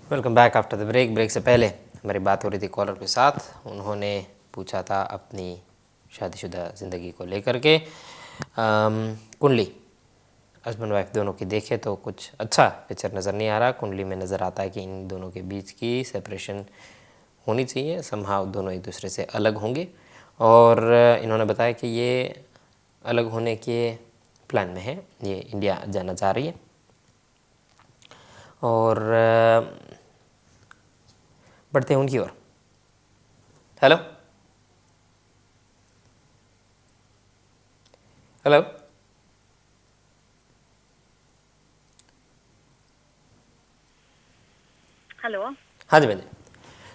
Welcome back after the break से पहले हमारी बात हो रही थी कॉलर के साथ। उन्होंने पूछा था अपनी शादीशुदा ज़िंदगी को लेकर के। कुंडली हस्बैंड वाइफ दोनों की देखे तो कुछ अच्छा पिक्चर नज़र नहीं आ रहा। कुंडली में नज़र आता है कि इन दोनों के बीच की सेपरेशन होनी चाहिए, समहाउ दोनों एक दूसरे से अलग होंगे। और इन्होंने बताया कि ये अलग होने के प्लान में है, ये इंडिया जाना चाह रही है। और बढ़ते हैं उनकी ओर। Hello hello hello. हाँ जी बहन जी।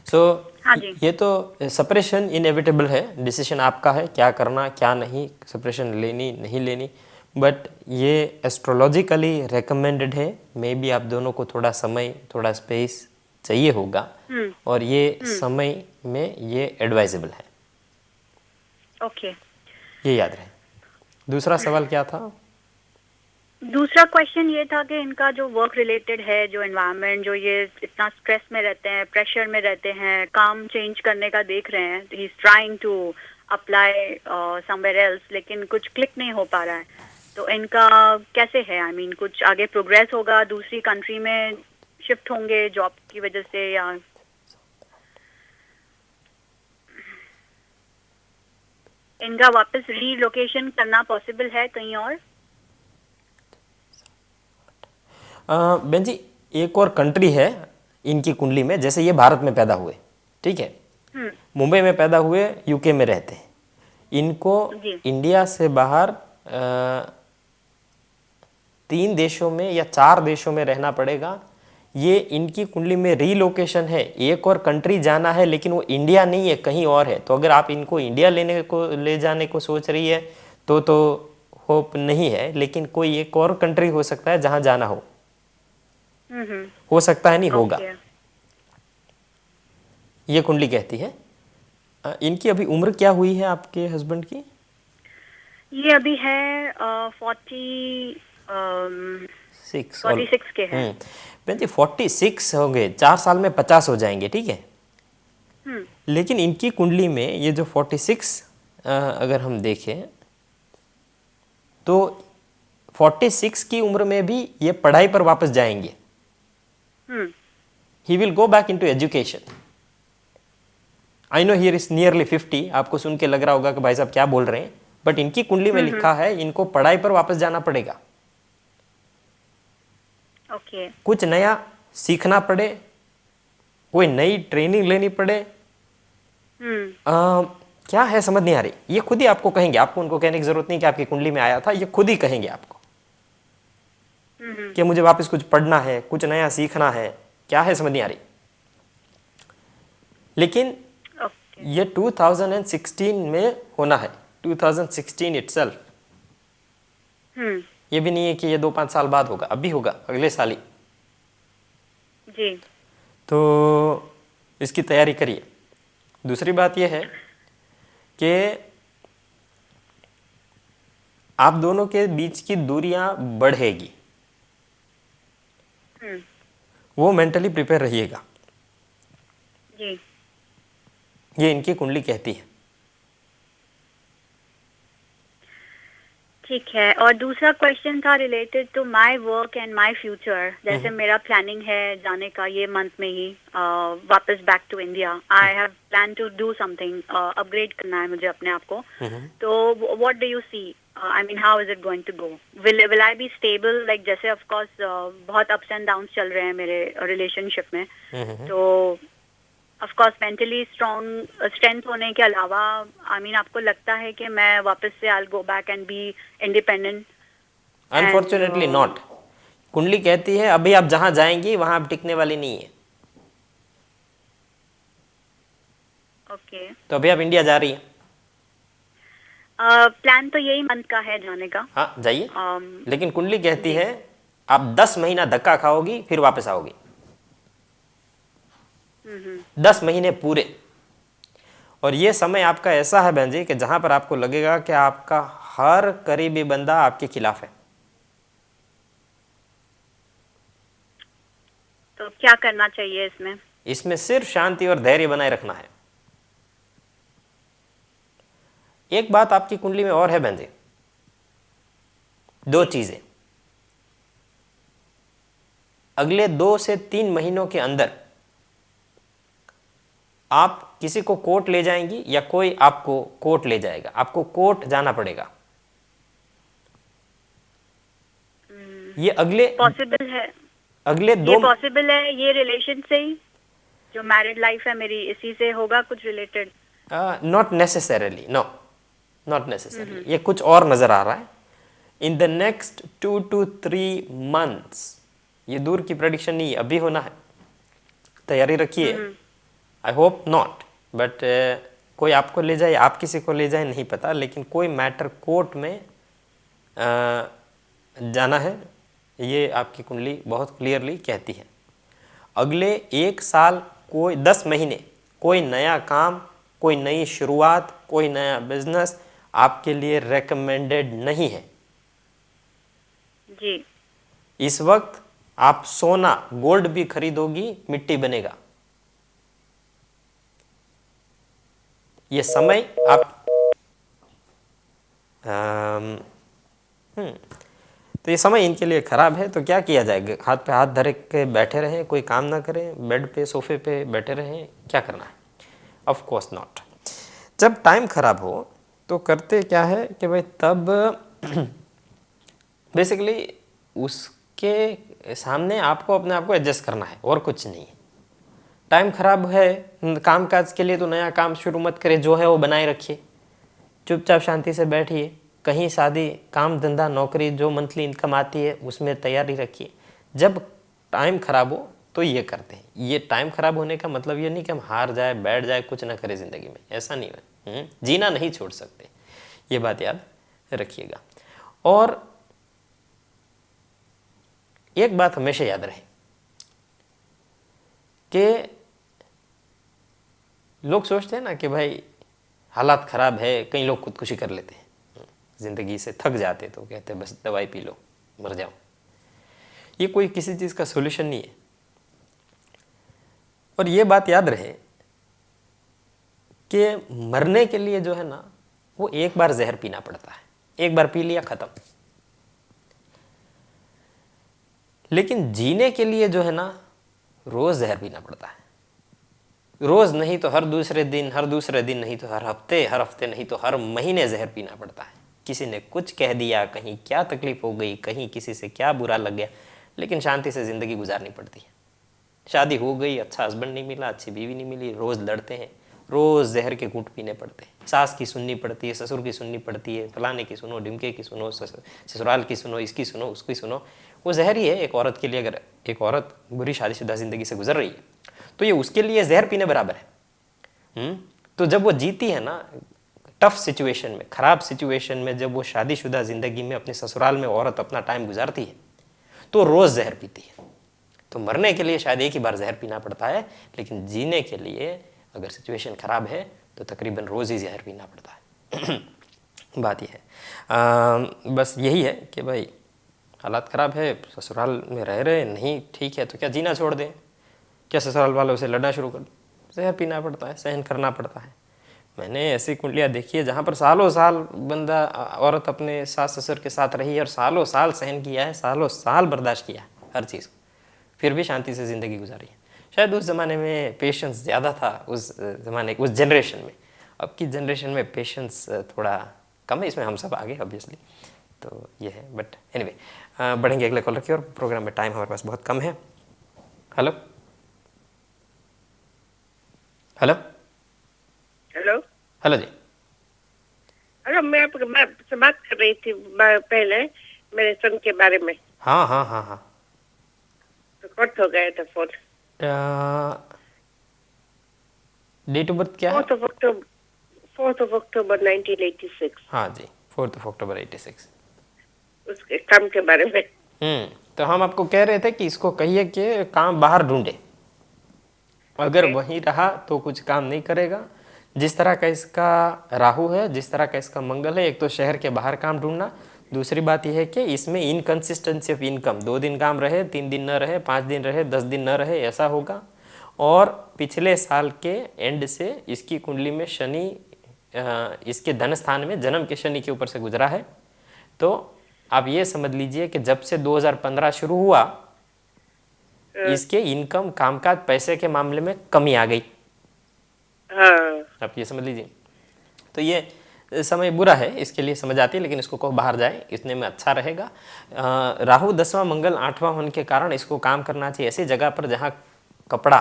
सो हाँ जी। ये तो सेपरेशन इनएविटेबल है, डिसीजन आपका है क्या करना क्या नहीं, सेपरेशन लेनी नहीं लेनी। बट ये एस्ट्रोलॉजिकली रेकमेंडेड है। मे बी आप दोनों को थोड़ा समय, थोड़ा स्पेस चाहिए होगा, हम्म। और ये हम्म। समय में ये एडवाइजेबल है, ओके। ये याद रहे। दूसरा सवाल क्या था? दूसरा क्वेश्चन ये था कि इनका जो वर्क रिलेटेड है, जो एनवायरनमेंट, जो ये इतना स्ट्रेस में रहते हैं, प्रेशर में रहते हैं, काम चेंज करने का देख रहे हैं, he is trying to apply somewhere else, लेकिन कुछ क्लिक नहीं हो पा रहा है। तो इनका कैसे है? आई मीन कुछ आगे प्रोग्रेस होगा, दूसरी कंट्री में शिफ्ट होंगे जॉब की वजह से, या इनका वापस रीलोकेशन करना पॉसिबल है कहीं और? बहन जी, एक और कंट्री है इनकी कुंडली में। जैसे ये भारत में पैदा हुए, ठीक है, हम्म। मुंबई में पैदा हुए, यूके में रहते हैं। इनको जी। इंडिया से बाहर 3 देशों में या 4 देशों में रहना पड़ेगा। ये इनकी कुंडली में रीलोकेशन है, एक और कंट्री जाना है, लेकिन वो इंडिया नहीं है, कहीं और है। तो अगर आप इनको इंडिया ले जाने को सोच रही है तो होप नहीं है, लेकिन कोई एक और कंट्री हो सकता है जहां जाना हो सकता है, नहीं होगा। ओके। ये कुंडली कहती है। इनकी अभी उम्र क्या हुई है आपके हस्बैंड की? ये अभी है 6 और 46 के हैं। बहन जी 46 हो गए, 4 साल में 50 हो जाएंगे, ठीक है। हम्म। लेकिन इनकी कुंडली में ये जो 46 अगर हम देखें तो 46 की उम्र में भी ये पढ़ाई पर वापस जाएंगे। Hmm. He will go back into education. I know here is nearly 50। आपको सुन के लग रहा होगा कि भाई साहब क्या बोल रहे हैं, बट इनकी कुंडली में लिखा है इनको पढ़ाई पर वापस जाना पड़ेगा। ओके। कुछ नया सीखना पड़े, कोई नई ट्रेनिंग लेनी पड़े। क्या है समझ नहीं आ रही। ये खुद ही आपको कहेंगे, आपको उनको कहने की जरूरत नहीं कि आपकी कुंडली में आया था, ये खुद ही कहेंगे आपको कि मुझे वापस कुछ पढ़ना है, कुछ नया सीखना है। क्या है समझ नहीं आ रही। लेकिन ये 2016 में होना है, 2016 इटसेल्फ। ये भी नहीं है कि ये 2-5 साल बाद होगा, अभी होगा, अगले साल ही। जी। तो इसकी तैयारी करिए। दूसरी बात यह है कि आप दोनों के बीच की दूरियां बढ़ेगी, वो मेंटली प्रिपेयर रहिएगा। जी। ये इनकी कुंडली कहती है। ठीक है। और दूसरा क्वेश्चन था related to my work and my future. जैसे मेरा प्लानिंग है जाने का ये मंथ में ही वापस back to India. I have plan to do something, upgrade करना है मुझे अपने आप को। तो what do you see? I mean how is it going to go? Will I be stable? Like जैसे ऑफ कोर्स बहुत अप्स एंड डाउन्स चल रहे हैं मेरे रिलेशनशिप में। तो ऑफ कोर्स मेंटली स्ट्रेंथ होने के अलावा आई मीन आपको लगता है कि मैं वापस से I will go back and be independent? Unfortunately not. कुंडली कहती है अभी आप जहां जाएंगी वहां आप टिकने वाली नहीं है। ओके। तो अभी आप इंडिया जा रही है। प्लान तो यही मंथ का है जाने का। हाँ जाइए। लेकिन कुंडली कहती है आप 10 महीना धक्का खाओगी फिर वापस आओगी। 10 महीने पूरे। और ये समय आपका ऐसा है बहन जी कि जहां पर आपको लगेगा कि आपका हर करीबी बंदा आपके खिलाफ है। तो क्या करना चाहिए इसमें? इसमें सिर्फ शांति और धैर्य बनाए रखना है। एक बात आपकी कुंडली में और है बंदे, दो चीजें। अगले 2 से 3 महीनों के अंदर आप किसी को कोर्ट ले जाएंगी या कोई आपको कोर्ट ले जाएगा। आपको कोर्ट जाना पड़ेगा। ये पॉसिबल है? अगले ये 2 पॉसिबल है ये रिलेशन से ही, जो मैरिड लाइफ है मेरी, इसी से होगा कुछ related? Not necessarily, no, not necessarily. ये कुछ और नजर आ रहा है। In the next 2 to 3 months, ये दूर की प्रेडिक्शन नहीं है, अभी होना है। तैयारी रखिए। आई होप नॉट, बट कोई आपको ले जाए, आप किसी को ले जाए, नहीं पता, लेकिन कोई मैटर कोर्ट में जाना है, ये आपकी कुंडली बहुत क्लियरली कहती है। अगले 1 साल, कोई 10 महीने, कोई नया काम, कोई नई शुरुआत, कोई नया बिजनेस आपके लिए रेकमेंडेड नहीं है। जी। इस वक्त आप सोना, गोल्ड भी खरीदोगी, मिट्टी बनेगा। ये समय आप तो ये समय इनके लिए खराब है। तो क्या किया जाएगा? हाथ पे हाथ धरे के बैठे रहें, कोई काम ना करें, बेड पे सोफे पे बैठे रहें, क्या करना है? Of course not. जब टाइम खराब हो तो करते क्या है कि भाई तब बेसिकली उसके सामने आपको अपने आप को एडजस्ट करना है और कुछ नहीं। टाइम खराब है काम काज के लिए तो नया काम शुरू मत करें, जो है वो बनाए रखिए, चुपचाप शांति से बैठिए। कहीं शादी, काम धंधा, नौकरी, जो मंथली इनकम आती है उसमें तैयारी रखिए। जब टाइम खराब हो तो ये करते हैं। ये टाइम खराब होने का मतलब ये नहीं कि हम हार जाए, बैठ जाए, कुछ ना करें ज़िंदगी में, ऐसा नहीं है। जीना नहीं छोड़ सकते, ये बात याद रखिएगा। और एक बात हमेशा याद रहे कि लोग सोचते हैं ना कि भाई हालात ख़राब है, कई लोग खुदकुशी कर लेते हैं, ज़िंदगी से थक जाते तो कहते हैं बस दवाई पी लो, मर जाओ। ये कोई किसी चीज़ का सॉल्यूशन नहीं है। और ये बात याद रहे कि मरने के लिए जो है ना, वो एक बार जहर पीना पड़ता है, एक बार पी लिया ख़त्म। लेकिन जीने के लिए जो है ना, रोज़ जहर पीना पड़ता है। रोज़ नहीं तो हर दूसरे दिन, हर दूसरे दिन नहीं तो हर हफ्ते नहीं तो हर महीने जहर पीना पड़ता है। किसी ने कुछ कह दिया, कहीं क्या तकलीफ हो गई, कहीं किसी से क्या बुरा लग गया, लेकिन शांति से ज़िंदगी गुजारनी पड़ती है। शादी हो गई, अच्छा हस्बैंड नहीं मिला, अच्छी बीवी नहीं मिली, रोज़ लड़ते हैं, रोज़ जहर के घूंट पीने पड़ते हैं। सास की सुननी पड़ती है, ससुर की सुननी पड़ती है, फलाने की सुनो, ढिमके की सुनो, ससुराल की सुनो, इसकी सुनो, उसकी सुनो। वो जहर ही है एक औरत के लिए। अगर एक औरत बुरी शादीशुदा ज़िंदगी से गुजर रही है तो ये उसके लिए जहर पीने बराबर है। तो जब वो जीती है ना टफ सिचुएशन में, ख़राब सिचुएशन में, जब वो शादीशुदा ज़िंदगी में अपने ससुराल में औरत अपना टाइम गुजारती है तो रोज़ जहर पीती है। तो मरने के लिए शायद एक ही बार जहर पीना पड़ता है, लेकिन जीने के लिए अगर सिचुएशन ख़राब है तो तकरीबन रोज़ ही जहर पीना पड़ता है। बात यह है, बस यही है कि भाई हालात ख़राब है, ससुराल में रह रहे नहीं ठीक है, तो क्या जीना छोड़ दें? क्या ससुराल वालों से लड़ना शुरू कर दें? जहर पीना पड़ता है, सहन करना पड़ता है। मैंने ऐसी कुंडलियाँ देखी है जहाँ पर सालों साल बंदा, औरत अपने सास ससुर के साथ रही है और सालों साल सहन किया है, सालों साल बर्दाश्त किया है हर चीज़, फिर भी शांति से ज़िंदगी गुजारी है। शायद उस ज़माने में पेशेंस ज़्यादा था, उस ज़माने, उस जनरेशन में। अब की जनरेशन में पेशेंस थोड़ा कम है, इसमें हम सब आगे ऑब्वियसली, तो ये है। बट एनीवे, बढ़ेंगे अगले कॉलर की और। प्रोग्राम में टाइम हमारे पास बहुत कम है। हेलो हेलो हेलो हेलो जी। हेलो, मैं आपसे बात कर रही थी पहले मेरे सन के बारे में। हाँ हाँ हाँ हाँ, तो कट हो गया था फोन। डेट ऑफ बर्थ क्या है? 4th of October 1986। हाँ जी, 4th of October 86। उसके काम के बारे में। तो हम आपको कह रहे थे कि इसको कहिए कि काम बाहर ढूंढे। अगर वहीं रहा तो कुछ काम नहीं करेगा। जिस तरह का इसका राहु है, जिस तरह का इसका मंगल है, एक तो शहर के बाहर काम ढूंढना, दूसरी बात यह है कि इसमें इनकंसिस्टेंसी ऑफ इनकम, 2 दिन काम रहे, 3 दिन न रहे, 5 दिन रहे, 10 दिन न रहे, ऐसा होगा। और पिछले साल के एंड से इसकी कुंडली में शनि इसके धन स्थान में जन्म के शनि के ऊपर से गुजरा है। तो आप ये समझ लीजिए कि जब से 2015 शुरू हुआ इसके इनकम, कामकाज, पैसे के मामले में कमी आ गई। हाँ आप ये समझ लीजिए। तो ये समय बुरा है, इसके लिए समझ आती है, लेकिन इसको कहो बाहर जाए, इतने में अच्छा रहेगा। राहु 10वां, मंगल 8वां होने के कारण इसको काम करना चाहिए ऐसी जगह पर जहाँ कपड़ा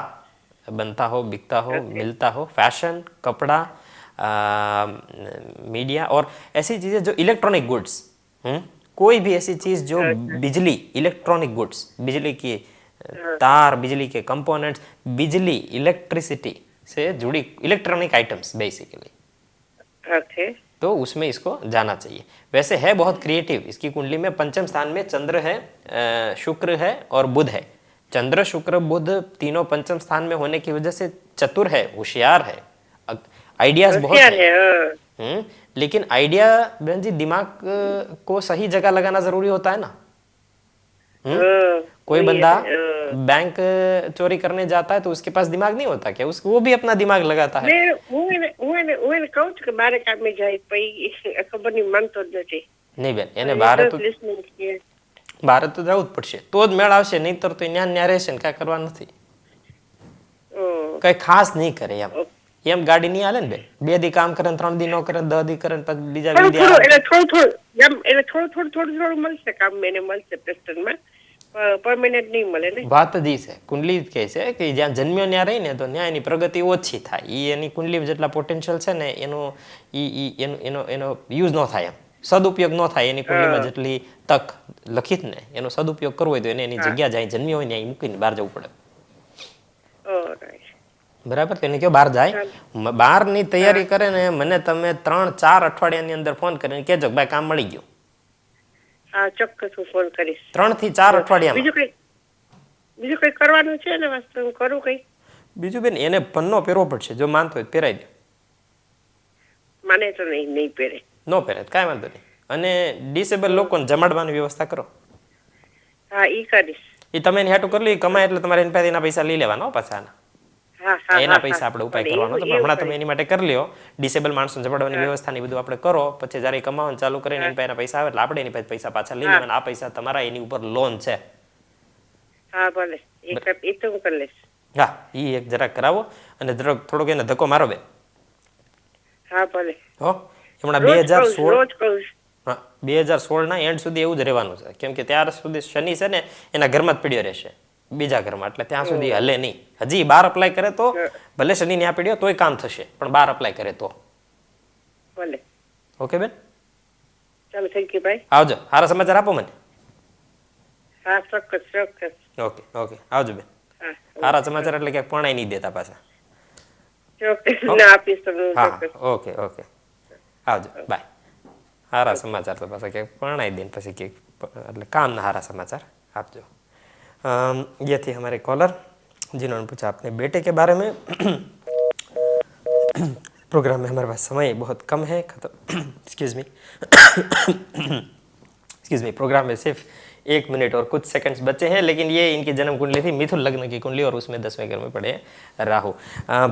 बनता हो, बिकता हो, मिलता हो, फैशन, कपड़ा, मीडिया और ऐसी चीज़ें जो इलेक्ट्रॉनिक गुड्स, कोई भी ऐसी चीज़ जो बिजली, इलेक्ट्रॉनिक गुड्स, बिजली की तार, बिजली के कंपोनेंट्स, बिजली, इलेक्ट्रिसिटी से जुड़ी इलेक्ट्रॉनिक आइटम्स बेसिकली, ओके। तो उसमें इसको जाना चाहिए। वैसे है बहुत क्रिएटिव, इसकी कुंडली में पंचम स्थान में चंद्र है, शुक्र है और बुध है। चंद्र, शुक्र, बुध तीनों पंचम स्थान में होने की वजह से चतुर है, होशियार है, आइडियाज बहुत है। लेकिन आइडिया बहन जी, दिमाग को सही जगह लगाना जरूरी होता है ना। कोई बंदा बैंक चोरी करने जाता है तो उसके पास दिमाग नहीं होता क्या? उसको वो भी अपना दिमाग लगाता है। કહું છું કે બારે કામે જાય પછી ખબર નહીં માનતો જ નથી. નહીં બેન, એને ભારત તો જવું જ પડશે તો જ મેળ આવશે, નહીતર તો ન્યા રહેશે ને કાંઈ કરવા નથી, કઈ ખાસ નહીં કરે એમ ગાડી નહીં હાલે ને બેન. 2 દી કામ કરે, 3 દી નો કરે, 10 દી કરે, પછી બીજા થોડું મળશે કામ, એને મળશે પ્રેસ્ટનમાં, પરમેનન્ટ નહીં મળે ને. વાત જ છે, કુંડલી કહે છે કે જ્યાં જન્મ્યો ત્યાં રહી ને તો ત્યાં એની પ્રગતિ ઓછી થાય. એ એની કુંડલી જેટલા પોટેન્શિયલ છે ને એનો યુઝ ન થાય, એમ સદુપયોગ ન થાય. એની કુંડલીમાં જેટલી તક લખિત ને એનો સદુપયોગ કરવો હોય તો એને એની જગ્યા જાય જન્મ્યો હોય ને મૂકીને બહાર જવું પડે. બરાબર? તેને કયો બહાર જાય, બહારની તૈયારી કરે ને મને તમે 3-4 અઠવાડિયાની અંદર ફોન કરીને કહેજો ભાઈ કામ મળી ગયું. હા ચોક્કસ હું ફોન કરીશ. 3 થી 4 અઠવાડિયામાં. બીજું કઈ કરવાનું છે ને વાસ્તુ હું કરું કઈ? બીજું બેન એને પન્નો પહેરવો પડશે, જો માનતો હોય પહેરાઈ દે. માને તો નહીં પહેરે. નો પહેરે કાંઈ વાંધો નહીં. અને ડિસેબલ લોકોને જમાડવાની વ્યવસ્થા કરો. હા ઈ કરીશ. એ તમે એને હેઠું કરી લો, કમાય એટલે તમારે એની પાસે એના પૈસા લઈ લેવાના પાછા. એના પૈસા આપણે ઉપાય કરવાનો તો હમણાં તમે એની માટે કરી લ્યો. ડિસેબલ માણસો જમાડવાની વ્યવસ્થા ને બધું આપણે કરો, પછી જયારે કમાવાનું ચાલુ કરીને એની પાસે પૈસા આવે એટલે આપણે એની પાસે પૈસા પાછા લઈ લેવાના. આ પૈસા તમારા એની ઉપર લોન છે. હા ભલે, એ તો હું કરી લઈશ. હા, ઈ એક જરાક કરાવો અને થોડોક એને ધક્કો મારો બેન. હા ભલે. હો, હમણાં 2016 ના એન્ડ સુધી એવું જ રહેવાનું છે, કેમ કે ત્યાર સુધી શનિ છે ને એના ઘરમાં જ પીડ્યો રહેશે, બીજા ઘરમાં, એટલે ત્યાં સુધી હલે નહીં. હજી 12 અપ્લાય કરે તો ભલે શનિ ન્યા પીડ્યો તોય કામ થશે, પણ 12 અપ્લાય કરે તો. ભલે. ઓકે બેન, ચાલો, થેન્ક યુ ભાઈ. આવજો, સારા સમાચાર આપો મને. હા ચોક્કસ ચોક્કસ. ઓકે ઓકે, આવજો બેન. સારા સમાચાર એટલે ક્યાંક પણાઈ નહીં દેતા પાછા. ચોક્કસ ના આપીશ તમને. હા, ઓકે ઓકે, આવજો, બાય. સારા સમાચાર તો પાછા ક્યાંક પણાઈ દે પછી ક્યાંક, એટલે કામના સારા સમાચાર આપજો. ये थी हमारे कॉलर जिन्होंने पूछा अपने बेटे के बारे में. प्रोग्राम में हमारे पास समय बहुत कम है, खत्म. एक्सक्यूज मी, प्रोग्राम में सिर्फ 1 मिनट और कुछ सेकंड्स बचे हैं, लेकिन ये इनकी जन्म कुंडली थी मिथुन लग्न की कुंडली और उसमें 10वें घर में पड़े हैं राहु.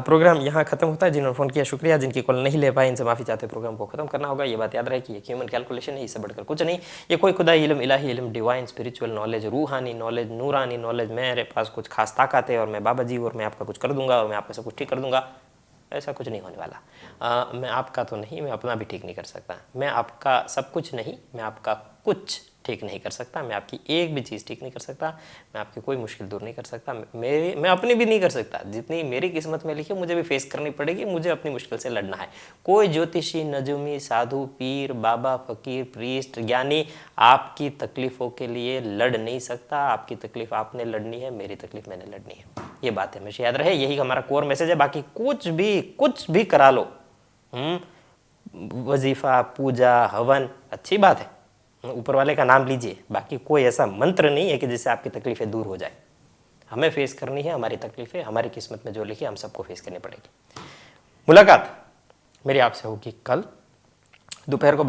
प्रोग्राम यहाँ खत्म होता है. जिन्होंने फ़ोन किया शुक्रिया, जिनकी कॉल नहीं ले पाए इनसे माफ़ी चाहते. प्रोग्राम को खत्म करना होगा, ये बात याद रहे कि ये ह्यूमन कैलकुलेशन है, इससे बढ़कर कुछ नहीं. ये कोई खुदा इल्म, इलाही इल्म, डिवाइन स्पिरिचुअल नॉलेज, रूहानी नॉलेज, नूरानी नॉलेज, मेरे पास कुछ खास ताकत है और मैं बाबा जी और मैं आपका कुछ कर दूंगा और मैं आपका सब कुछ ठीक कर दूंगा, ऐसा कुछ नहीं होने वाला. मैं आपका तो नहीं, मैं अपना भी ठीक नहीं कर सकता. मैं आपका सब कुछ नहीं, मैं आपका कुछ ठीक नहीं कर सकता. मैं आपकी एक भी चीज़ ठीक नहीं कर सकता. मैं आपकी कोई मुश्किल दूर नहीं कर सकता. मैं अपनी भी नहीं कर सकता. जितनी मेरी किस्मत में लिखी मुझे भी फेस करनी पड़ेगी. मुझे अपनी मुश्किल से लड़ना है. कोई ज्योतिषी, नजूमी, साधु, पीर, बाबा, फकीर, प्रीस्ट, ज्ञानी आपकी तकलीफ़ों के लिए लड़ नहीं सकता. आपकी तकलीफ आपने लड़नी है, मेरी तकलीफ मैंने लड़नी है. ये बात हमेशा याद रहे. यही हमारा कोर मैसेज है. बाकी कुछ भी करा लो, वजीफा, पूजा, हवन, अच्छी बात है, ऊपर वाले का नाम लीजिए. बाकी कोई ऐसा मंत्र नहीं है कि जिससे आपकी तकलीफें दूर हो जाए. हमें फेस करनी है हमारी तकलीफें. हमारी किस्मत में जो लिखी हम सबको फेस करनी पड़ेगी. मुलाकात मेरी आपसे होगी कल दोपहर को.